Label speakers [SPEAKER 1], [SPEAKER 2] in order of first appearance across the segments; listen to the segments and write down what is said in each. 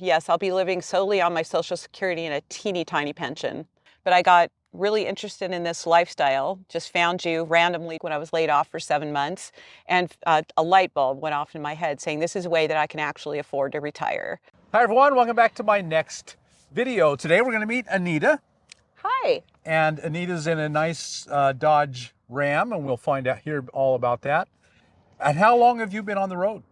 [SPEAKER 1] Yes, I'll be living solely on my Social Security and a teeny tiny pension. But I got really interested in this lifestyle, just found you randomly when I was laid off for 7 months, and a light bulb went off in my head saying this is a way that I can actually afford to retire.
[SPEAKER 2] Hi everyone, welcome back to my next video. Today we're going to meet Anita.
[SPEAKER 1] Hi.
[SPEAKER 2] And Anita's in a nice Dodge Ram, and we'll find out here all about that. And how long have you been on the road?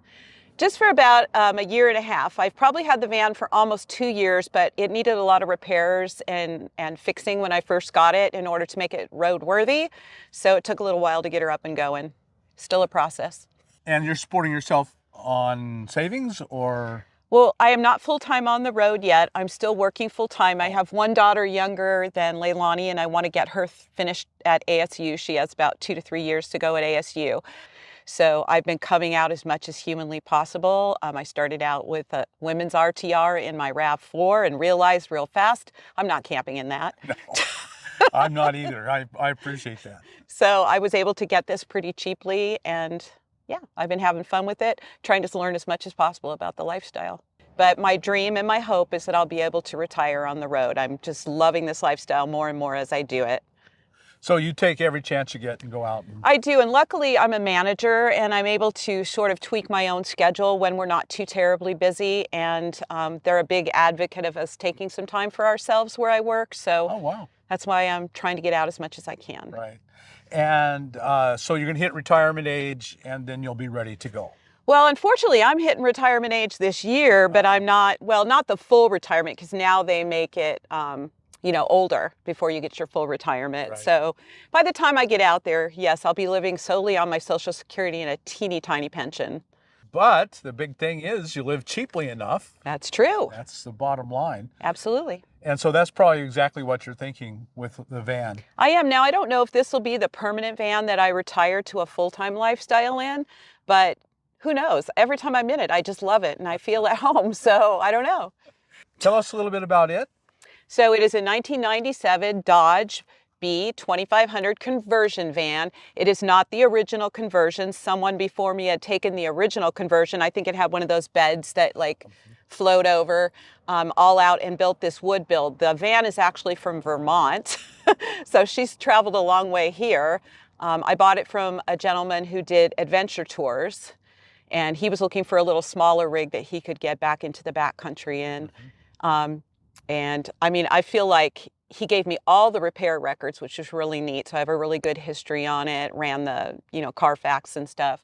[SPEAKER 1] Just for about a year and a half. I've probably had the van for almost 2 years, but it needed a lot of repairs and fixing when I first got it in order to make it roadworthy. So it took a little while to get her up and going. Still a process.
[SPEAKER 2] And you're supporting yourself on savings or?
[SPEAKER 1] Well, I am not full-time on the road yet. I'm still working full-time. I have one daughter younger than Leilani, and I want to get her finished at ASU. She has about 2 to 3 years to go at ASU. So I've been coming out as much as humanly possible. I started out with a women's RTR in my RAV4 and realized real fast, I'm not camping in that.
[SPEAKER 2] No, I'm not either. I appreciate that.
[SPEAKER 1] So I was able to get this pretty cheaply, and yeah, I've been having fun with it, trying to learn as much as possible about the lifestyle. But my dream and my hope is that I'll be able to retire on the road. I'm just loving this lifestyle more and more as I do it.
[SPEAKER 2] So you take every chance you get and go out?
[SPEAKER 1] I do, and luckily I'm a manager and I'm able to sort of tweak my own schedule when we're not too terribly busy, and they're a big advocate of us taking some time for ourselves where I work, so
[SPEAKER 2] oh, wow.
[SPEAKER 1] That's why I'm trying to get out as much as I can.
[SPEAKER 2] Right. And so you're going to hit retirement age and then you'll be ready to go.
[SPEAKER 1] Well, unfortunately, I'm hitting retirement age this year, but I'm not, well, not the full retirement, because now they make it you know, older before you get your full retirement.
[SPEAKER 2] Right.
[SPEAKER 1] So by the time I get out there, yes, I'll be living solely on my Social Security and a teeny tiny pension.
[SPEAKER 2] But the big thing is you live cheaply enough.
[SPEAKER 1] That's true.
[SPEAKER 2] That's the bottom line.
[SPEAKER 1] Absolutely.
[SPEAKER 2] And so that's probably exactly what you're thinking with the van.
[SPEAKER 1] I am. Now, I don't know if this will be the permanent van that I retire to a full-time lifestyle in, but who knows? Every time I'm in it, I just love it and I feel at home. So I don't know.
[SPEAKER 2] Tell us a little bit about it.
[SPEAKER 1] So it is a 1997 Dodge B2500 conversion van. It is not the original conversion. Someone before me had taken the original conversion. I think it had one of those beds that like float over all out and built this wood build. The van is actually from Vermont. So she's traveled a long way here. I bought it from a gentleman who did adventure tours, and he was looking for a little smaller rig that he could get back into the backcountry in. And I mean, I feel like he gave me all the repair records, which is really neat. So I have a really good history on it, ran the, you know, Carfax and stuff.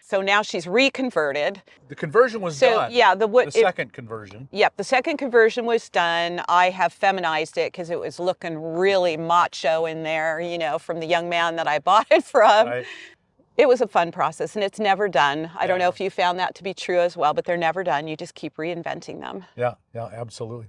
[SPEAKER 1] So now she's reconverted.
[SPEAKER 2] The conversion was done.
[SPEAKER 1] Yeah,
[SPEAKER 2] the second conversion.
[SPEAKER 1] Yep, the second conversion was done. I have feminized it because it was looking really macho in there, you know, from the young man that I bought it from.
[SPEAKER 2] Right.
[SPEAKER 1] It was a fun process, and it's never done. I don't know if you found that to be true as well, but they're never done. You just keep reinventing them.
[SPEAKER 2] Yeah, absolutely.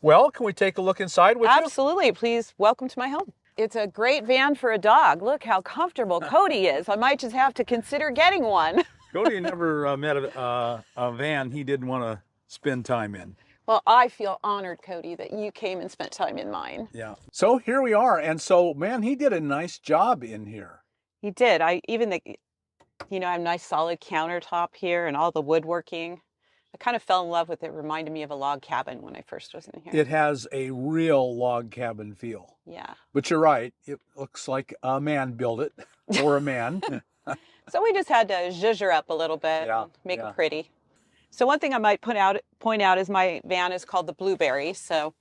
[SPEAKER 2] Well, can we take a look inside with you?
[SPEAKER 1] Absolutely. Please, welcome to my home. It's a great van for a dog. Look how comfortable Cody is. I might just have to consider getting one.
[SPEAKER 2] Cody never met a van he didn't want to spend time in.
[SPEAKER 1] Well, I feel honored, Cody, that you came and spent time in mine.
[SPEAKER 2] Yeah. So here we are. And so, man, he did a nice job in here.
[SPEAKER 1] He did. You know, I have a nice solid countertop here and all the woodworking. I kind of fell in love with it. It reminded me of a log cabin when I first was in here.
[SPEAKER 2] It has a real log cabin feel.
[SPEAKER 1] Yeah.
[SPEAKER 2] But you're right. It looks like a man built it, or a man.
[SPEAKER 1] So we just had to zhuzh her up a little bit, make it pretty. So one thing I might point out is my van is called the Blueberry. So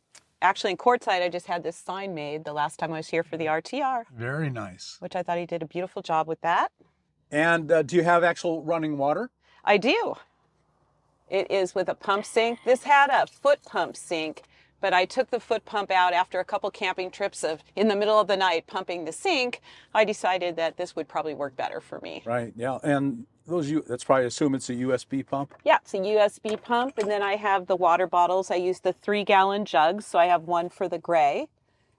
[SPEAKER 1] actually in Quartzsite, I just had this sign made the last time I was here for the RTR.
[SPEAKER 2] Very nice.
[SPEAKER 1] Which I thought he did a beautiful job with that.
[SPEAKER 2] And do you have actual running water?
[SPEAKER 1] I do. It is with a pump sink. This had a foot pump sink, but I took the foot pump out after a couple camping trips of in the middle of the night pumping the sink. I decided that this would probably work better for me.
[SPEAKER 2] Right, yeah. And that's probably assume it's a USB pump?
[SPEAKER 1] Yeah, it's a USB pump. And then I have the water bottles. I use the 3-gallon jugs. So I have one for the gray.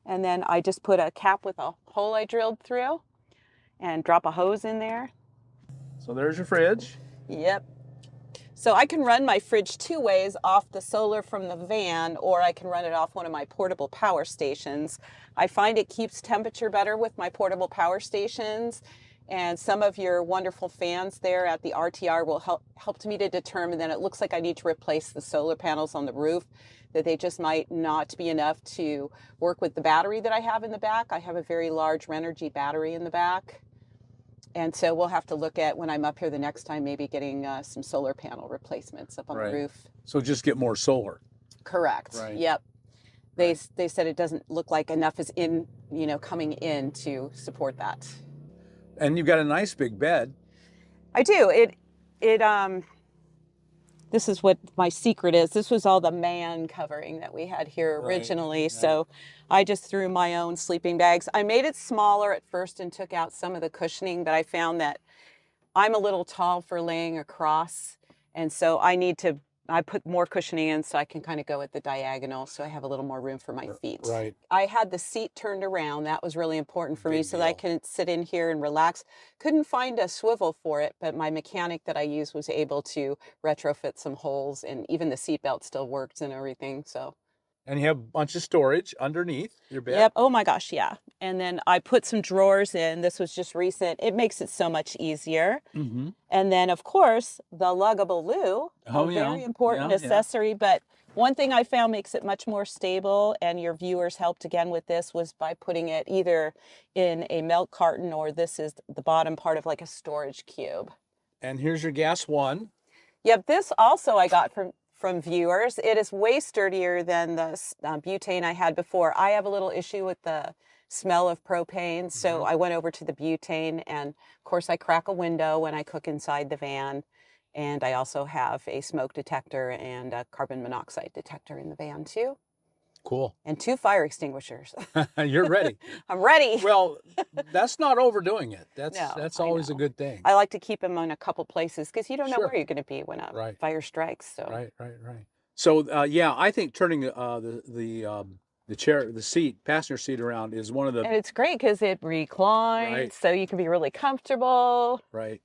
[SPEAKER 1] And then I just put a cap with a hole I drilled through and drop a hose in there.
[SPEAKER 2] So there's your fridge.
[SPEAKER 1] Yep. So I can run my fridge 2 ways, off the solar from the van, or I can run it off one of my portable power stations. I find it keeps temperature better with my portable power stations, And some of your wonderful fans there at the RTR will helped me to determine that it looks like I need to replace the solar panels on the roof, that they just might not be enough to work with the battery that I have in the back. I have a very large Renogy battery in the back. And so we'll have to look at, when I'm up here the next time, maybe getting some solar panel replacements up on the roof.
[SPEAKER 2] So just get more solar.
[SPEAKER 1] Correct.
[SPEAKER 2] Right.
[SPEAKER 1] Yep. They said it doesn't look like enough is in, coming in to support that.
[SPEAKER 2] And you've got a nice big bed.
[SPEAKER 1] I do. This is what my secret is. This was all the man covering that we had here originally.
[SPEAKER 2] Right.
[SPEAKER 1] So I just threw my own sleeping bags. I made it smaller at first and took out some of the cushioning, but I found that I'm a little tall for laying across. And so I put more cushioning in so I can kind of go at the diagonal, so I have a little more room for my feet.
[SPEAKER 2] Right.
[SPEAKER 1] I had the seat turned around. That was really important for me so that I could sit in here and relax. Couldn't find a swivel for it, but my mechanic that I used was able to retrofit some holes, and even the seat belt still worked and everything. So.
[SPEAKER 2] And you have a bunch of storage underneath your bed.
[SPEAKER 1] Yep. Oh my gosh, yeah. And then I put some drawers in. This was just recent. It makes it so much easier.
[SPEAKER 2] Mm-hmm.
[SPEAKER 1] And then, of course, the Lugable Loo, a very important accessory. But one thing I found makes it much more stable, and your viewers helped again with this, was by putting it either in a milk carton, or this is the bottom part of like a storage cube.
[SPEAKER 2] And here's your gas one.
[SPEAKER 1] Yep. This also I got from viewers. It is way sturdier than the butane I had before. I have a little issue with the smell of propane, so I went over to the butane, and of course I crack a window when I cook inside the van, and I also have a smoke detector and a carbon monoxide detector in the van too.
[SPEAKER 2] Cool.
[SPEAKER 1] And 2 fire extinguishers.
[SPEAKER 2] You're ready.
[SPEAKER 1] I'm ready.
[SPEAKER 2] Well, that's not overdoing it. That's always a good thing.
[SPEAKER 1] I like to keep them in a couple places because you don't know where you're going to be when a fire strikes. So.
[SPEAKER 2] Right. So yeah, I think turning the passenger seat around is one of the.
[SPEAKER 1] And it's great because it reclines, so you can be really comfortable.
[SPEAKER 2] Right.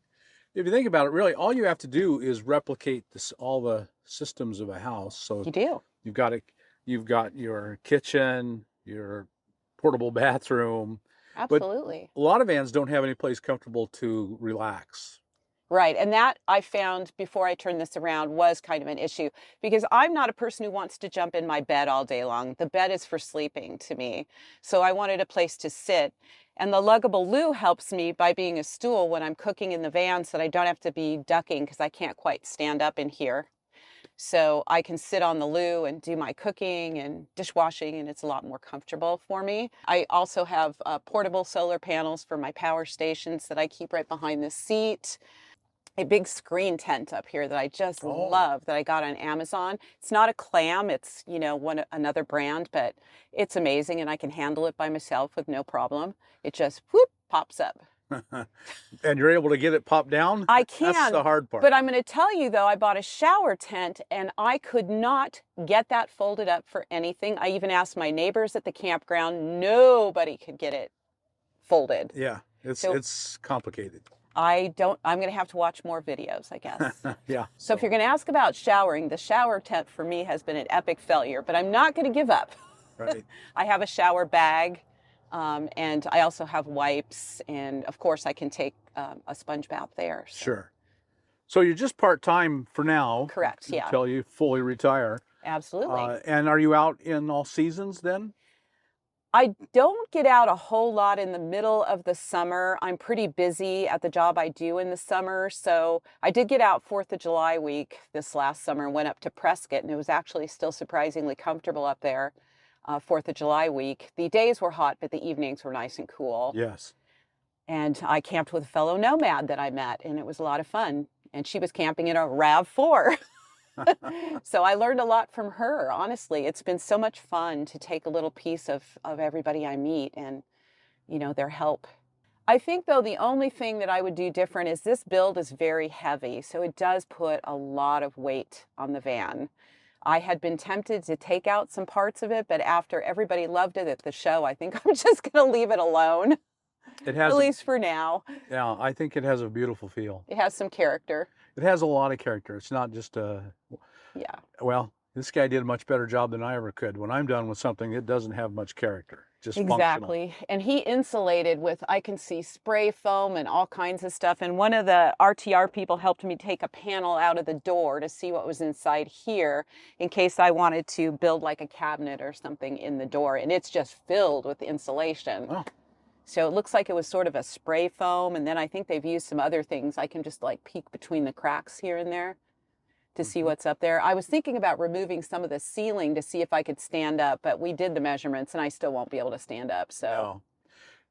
[SPEAKER 2] If you think about it, really, all you have to do is replicate all the systems of a house. So
[SPEAKER 1] you do.
[SPEAKER 2] You've got your kitchen, your portable bathroom.
[SPEAKER 1] Absolutely.
[SPEAKER 2] But a lot of vans don't have any place comfortable to relax.
[SPEAKER 1] Right. And that I found before I turned this around was kind of an issue, because I'm not a person who wants to jump in my bed all day long. The bed is for sleeping to me. So I wanted a place to sit. And the Lugable Loo helps me by being a stool when I'm cooking in the van, so that I don't have to be ducking because I can't quite stand up in here. So I can sit on the loo and do my cooking and dishwashing, and it's a lot more comfortable for me. I also have portable solar panels for my power stations that I keep right behind the seat. A big screen tent up here that I just love, that I got on Amazon. It's not a clam, it's another brand, but it's amazing, and I can handle it by myself with no problem. It just whoop pops up.
[SPEAKER 2] And you're able to get it popped down?
[SPEAKER 1] I can.
[SPEAKER 2] That's the hard part.
[SPEAKER 1] But I'm going to tell you, though, I bought a shower tent, and I could not get that folded up for anything. I even asked my neighbors at the campground. Nobody could get it folded.
[SPEAKER 2] Yeah, it's complicated.
[SPEAKER 1] I'm going to have to watch more videos, I guess.
[SPEAKER 2] Yeah.
[SPEAKER 1] So if you're going to ask about showering, the shower tent for me has been an epic failure, but I'm not going to give up.
[SPEAKER 2] Right.
[SPEAKER 1] I have a shower bag. And I also have wipes, and of course I can take a sponge bath there. So.
[SPEAKER 2] Sure. So you're just part-time for now.
[SPEAKER 1] Correct, yeah.
[SPEAKER 2] Until you fully retire.
[SPEAKER 1] Absolutely.
[SPEAKER 2] And are you out in all seasons then?
[SPEAKER 1] I don't get out a whole lot in the middle of the summer. I'm pretty busy at the job I do in the summer. So I did get out 4th of July week this last summer and went up to Prescott, and it was actually still surprisingly comfortable up there. 4th of July week. The days were hot, but the evenings were nice and cool.
[SPEAKER 2] Yes.
[SPEAKER 1] And I camped with a fellow nomad that I met, and it was a lot of fun. And she was camping in a RAV4. So I learned a lot from her, honestly. It's been so much fun to take a little piece of everybody I meet and, their help. I think, though, the only thing that I would do different is this build is very heavy, so it does put a lot of weight on the van. I had been tempted to take out some parts of it, but after everybody loved it at the show, I think I'm just going to leave it alone.
[SPEAKER 2] It has,
[SPEAKER 1] at least for now.
[SPEAKER 2] Yeah, I think it has a beautiful feel.
[SPEAKER 1] It has some character.
[SPEAKER 2] It has a lot of character. It's not just well, this guy did a much better job than I ever could. When I'm done with something, it doesn't have much character. just functional.
[SPEAKER 1] Exactly. And he insulated with, I can see spray foam and all kinds of stuff. And one of the RTR people helped me take a panel out of the door to see what was inside here in case I wanted to build like a cabinet or something in the door. And it's just filled with insulation.
[SPEAKER 2] Oh.
[SPEAKER 1] So it looks like it was sort of a spray foam. And then I think they've used some other things. I can just like peek between the cracks here and there to see what's up there. I was thinking about removing some of the ceiling to see if I could stand up, but we did the measurements and I still won't be able to stand up. So
[SPEAKER 2] No.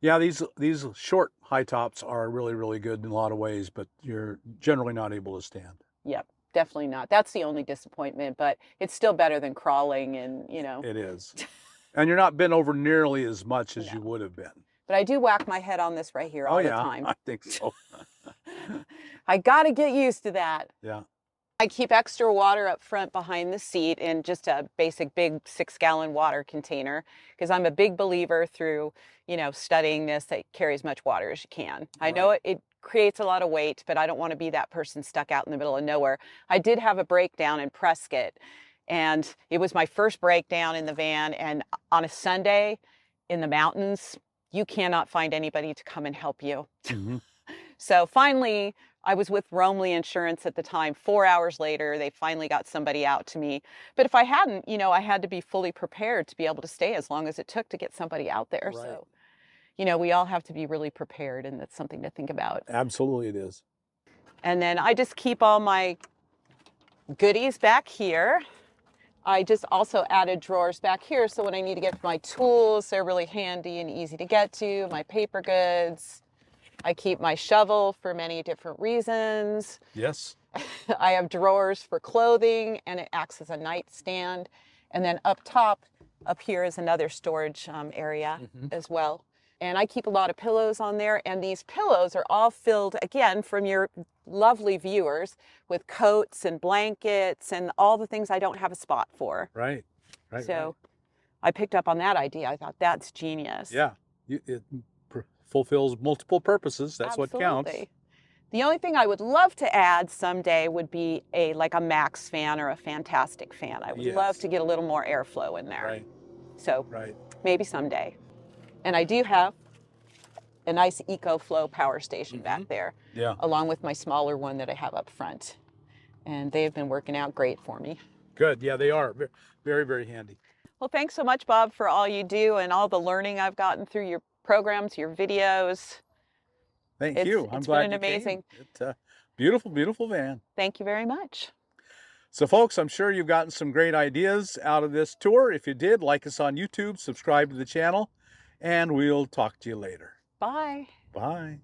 [SPEAKER 2] Yeah, these short high tops are really, really good in a lot of ways, but you're generally not able to stand.
[SPEAKER 1] yep, definitely not. That's the only disappointment, but it's still better than crawling and, you know.
[SPEAKER 2] It is. And you're not bent over nearly as much as
[SPEAKER 1] No.
[SPEAKER 2] you would have been.
[SPEAKER 1] But I do whack my head on this right here all the time.
[SPEAKER 2] I think so.
[SPEAKER 1] I got to get used to that.
[SPEAKER 2] Yeah.
[SPEAKER 1] I keep extra water up front behind the seat in just a basic big 6-gallon water container because I'm a big believer through, you know, studying this that carry as much water as you can. I know it creates a lot of weight, but I don't want to be that person stuck out in the middle of nowhere. I did have a breakdown in Prescott, and it was my first breakdown in the van. And on a Sunday in the mountains, you cannot find anybody to come and help you.
[SPEAKER 2] Mm-hmm.
[SPEAKER 1] So finally, I was with Roamley Insurance at the time. 4 hours later, they finally got somebody out to me. But if I hadn't, you know, I had to be fully prepared to be able to stay as long as it took to get somebody out there.
[SPEAKER 2] Right.
[SPEAKER 1] So, you know, we all have to be really prepared, and that's something to think about.
[SPEAKER 2] Absolutely it is.
[SPEAKER 1] And then I just keep all my goodies back here. I just also added drawers back here, so when I need to get my tools, they're really handy and easy to get to, my paper goods. I keep my shovel for many different reasons.
[SPEAKER 2] Yes.
[SPEAKER 1] I have drawers for clothing, and it acts as a nightstand. And then up top, up here is another storage area as well. And I keep a lot of pillows on there, and these pillows are all filled, again, from your lovely viewers, with coats and blankets and all the things I don't have a spot for.
[SPEAKER 2] Right.
[SPEAKER 1] So I picked up on that idea. I thought, that's genius.
[SPEAKER 2] Yeah. It fulfills multiple purposes. That's what counts.
[SPEAKER 1] Absolutely. The only thing I would love to add someday would be like a Max fan or a Fantastic fan. I would love to get a little more airflow in there.
[SPEAKER 2] Right.
[SPEAKER 1] So maybe someday. And I do have a nice Ecoflow power station back there, along with my smaller one that I have up front. And they have been working out great for me.
[SPEAKER 2] Good. Yeah, they are. Very, very handy.
[SPEAKER 1] Well, thanks so much, Bob, for all you do and all the learning I've gotten through your programs, your videos.
[SPEAKER 2] Thank you. I'm glad
[SPEAKER 1] been amazing.
[SPEAKER 2] It's a beautiful, beautiful van.
[SPEAKER 1] Thank you very much.
[SPEAKER 2] So folks, I'm sure you've gotten some great ideas out of this tour. If you did, like us on YouTube, subscribe to the channel, and we'll talk to you later.
[SPEAKER 1] Bye.
[SPEAKER 2] Bye.